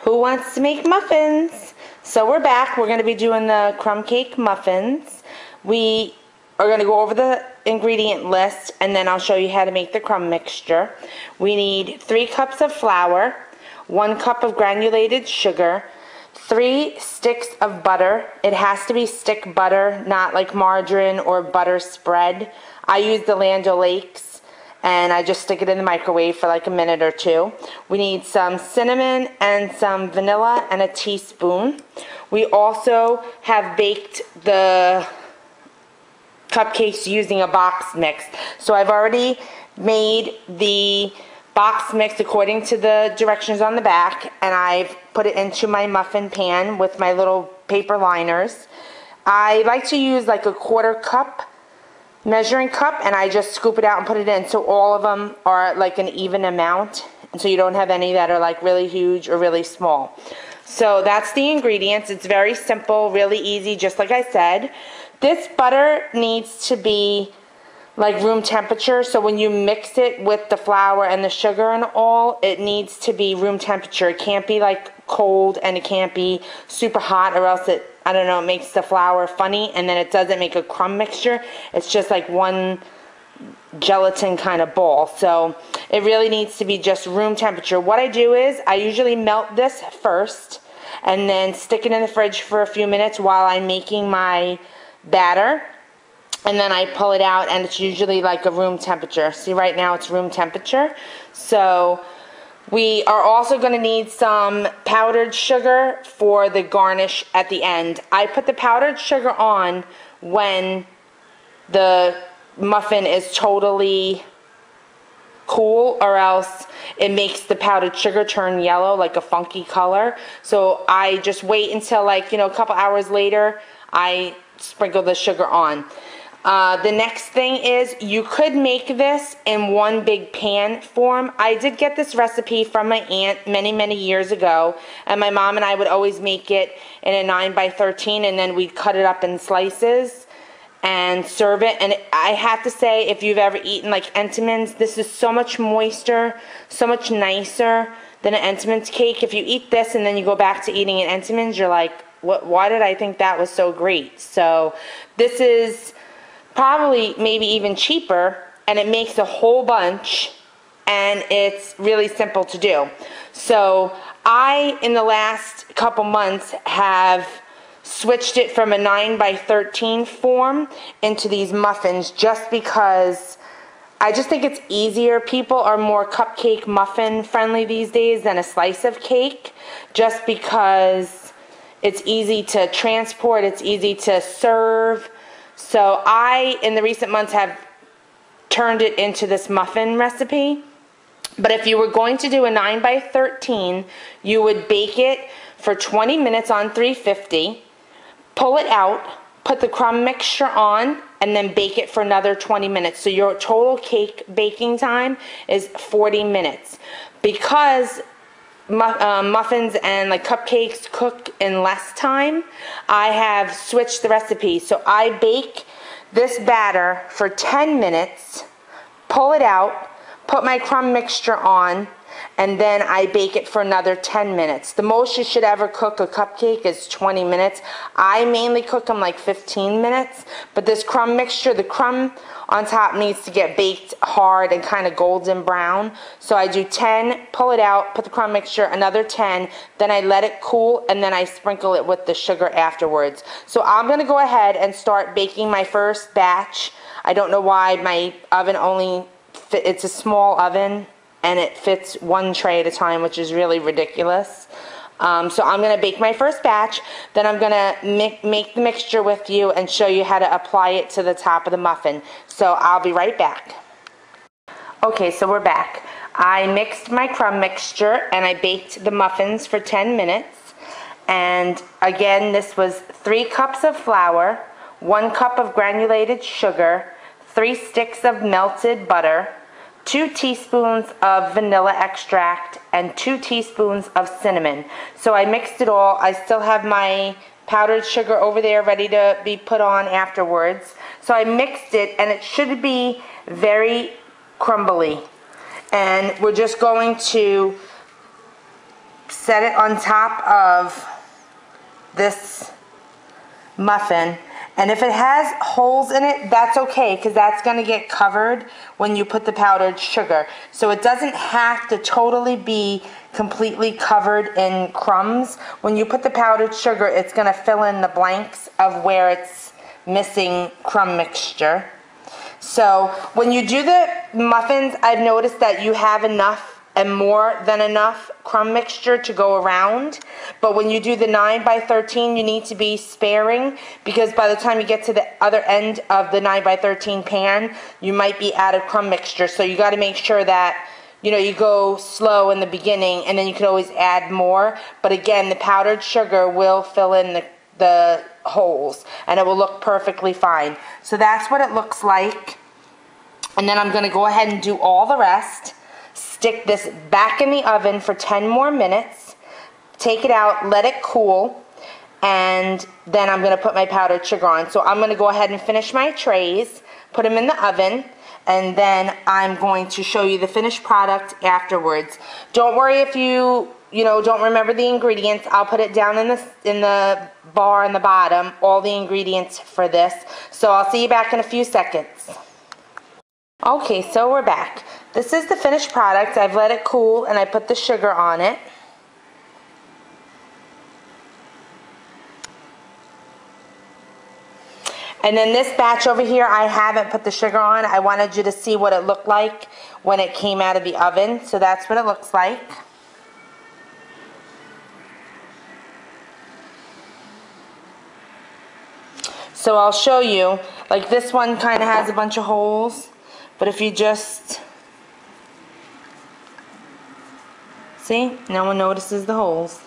Who wants to make muffins? So we're back. We're going to be doing the crumb cake muffins. We are going to go over the ingredient list and then I'll show you how to make the crumb mixture. We need 3 cups of flour, 1 cup of granulated sugar, 3 sticks of butter. It has to be stick butter, not like margarine or butter spread. I use the Land O'Lakes and I just stick it in the microwave for like a minute or 2. We need some cinnamon and some vanilla and a teaspoon. We also have baked the cupcakes using a box mix. So I've already made the box mix according to the directions on the back, and I've put it into my muffin pan with my little paper liners. I like to use like a 1/4 cup measuring cup, and I just scoop it out and put it in so all of them are like an even amount, and so you don't have any that are like really huge or really small. So that's the ingredients. It's very simple, really easy, just like I said. This butter needs to be like room temperature, so when you mix it with the flour and the sugar and all, it needs to be room temperature. It can't be like cold and it can't be super hot, or else it, I don't know, it makes the flour funny and then it doesn't make a crumb mixture. It's just like one gelatin kind of ball. So it really needs to be just room temperature. What I do is I usually melt this first and then stick it in the fridge for a few minutes while I'm making my batter. And then I pull it out and it's usually like a room temperature. See, right now it's room temperature. So we are also going to need some powdered sugar for the garnish at the end. I put the powdered sugar on when the muffin is totally cool, or else it makes the powdered sugar turn yellow, like a funky color. So I just wait until, like, you know, a couple hours later, I sprinkle the sugar on. The next thing is you could make this in one big pan form. I did get this recipe from my aunt many years ago, and my mom and I would always make it in a 9x13, and then we'd cut it up in slices and serve it. And I have to say, if you've ever eaten like Entenmann's, this is so much moister, so much nicer than an Entenmann's cake. If you eat this and then you go back to eating an Entenmann's, you're like, why did I think that was so great? So this is probably maybe even cheaper, and it makes a whole bunch, and it's really simple to do. So I, in the last couple months, have switched it from a 9x13 form into these muffins just because I just think it's easier. People are more cupcake muffin friendly these days than a slice of cake, just because it's easy to transport, it's easy to serve. So I, in the recent months, have turned it into this muffin recipe. But if you were going to do a 9x13, you would bake it for 20 minutes on 350, pull it out, put the crumb mixture on, and then bake it for another 20 minutes. So your total cake baking time is 40 minutes. Because muffins and like cupcakes cook in less time, I have switched the recipe. So I bake this batter for 10 minutes, pull it out, put my crumb mixture on, and then I bake it for another 10 minutes. The most you should ever cook a cupcake is 20 minutes. I mainly cook them like 15 minutes, but this crumb mixture, the crumb on top needs to get baked hard and kind of golden brown. So I do 10, pull it out, put the crumb mixture, another 10, then I let it cool, and then I sprinkle it with the sugar afterwards. So I'm gonna go ahead and start baking my first batch. I don't know why my oven only it's a small oven, and it fits one tray at a time, which is really ridiculous. So I'm going to bake my first batch, then I'm going to make the mixture with you and show you how to apply it to the top of the muffin. So I'll be right back. Okay, so we're back. I mixed my crumb mixture and I baked the muffins for 10 minutes. And again, this was 3 cups of flour, 1 cup of granulated sugar, 3 sticks of melted butter, 2 teaspoons of vanilla extract, and 2 teaspoons of cinnamon. So I mixed it all. I still have my powdered sugar over there ready to be put on afterwards. So I mixed it, and it should be very crumbly. And we're just going to set it on top of this muffin. And if it has holes in it, that's okay, because that's going to get covered when you put the powdered sugar. So it doesn't have to totally be completely covered in crumbs. When you put the powdered sugar, it's going to fill in the blanks of where it's missing crumb mixture. So when you do the muffins, I've noticed that you have enough and more than enough crumb mixture to go around. But when you do the 9 by 13, you need to be sparing, because by the time you get to the other end of the 9 by 13 pan, you might be out of crumb mixture. So you got to make sure that, you know, you go slow in the beginning, and then you can always add more. But again, the powdered sugar will fill in the holes, and it will look perfectly fine. So that's what it looks like. And then I'm going to go ahead and do all the rest. Stick this back in the oven for 10 more minutes. Take it out, let it cool, and then I'm going to put my powdered sugar on. So I'm going to go ahead and finish my trays, put them in the oven, and then I'm going to show you the finished product afterwards. Don't worry if you don't remember the ingredients. I'll put it down in the bar in the bottom, all the ingredients for this. So I'll see you back in a few seconds. Okay, so we're back. This is the finished product. I've let it cool and I put the sugar on it. And then this batch over here, I haven't put the sugar on. I wanted you to see what it looked like when it came out of the oven. So that's what it looks like. So I'll show you, like this one kind of has a bunch of holes, but if you just, see, no one notices the holes.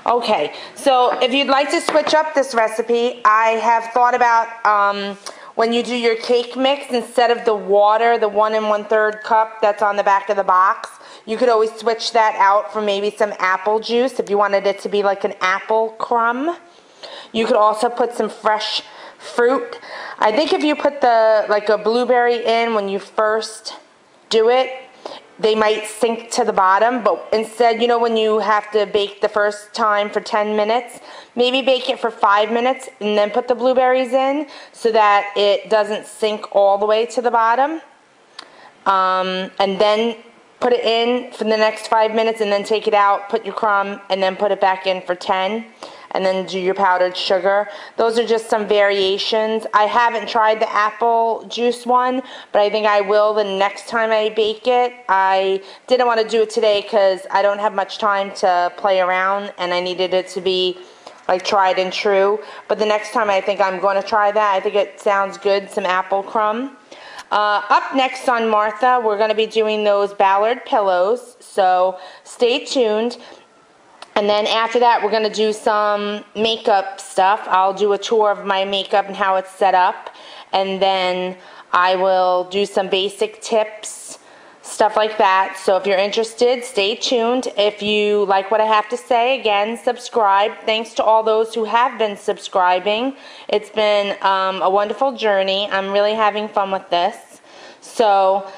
Okay, so if you'd like to switch up this recipe, I have thought about when you do your cake mix, instead of the water, the 1 1/3 cup that's on the back of the box, you could always switch that out for maybe some apple juice if you wanted it to be like an apple crumb. You could also put some fresh fruit. I think if you put like a blueberry in when you first do it, they might sink to the bottom, but instead, you know, when you have to bake the first time for 10 minutes, maybe bake it for 5 minutes and then put the blueberries in so that it doesn't sink all the way to the bottom. And then put it in for the next 5 minutes and then take it out, put your crumb, and then put it back in for 10. And then do your powdered sugar. Those are just some variations. I haven't tried the apple juice one, but I think I will the next time I bake it. I didn't want to do it today because I don't have much time to play around, and I needed it to be like tried and true. But the next time I think I'm going to try that. I think it sounds good, some apple crumb. Up next on Martha, we're going to be doing those Ballard pillows, so stay tuned. And then after that, we're going to do some makeup stuff. I'll do a tour of my makeup and how it's set up. And then I will do some basic tips, stuff like that. So if you're interested, stay tuned. If you like what I have to say, again, subscribe. Thanks to all those who have been subscribing. It's been a wonderful journey. I'm really having fun with this. So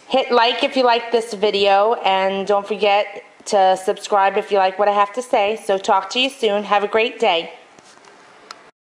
hit like if you like this video, and don't forget to subscribe if you like what I have to say. So talk to you soon. Have a great day.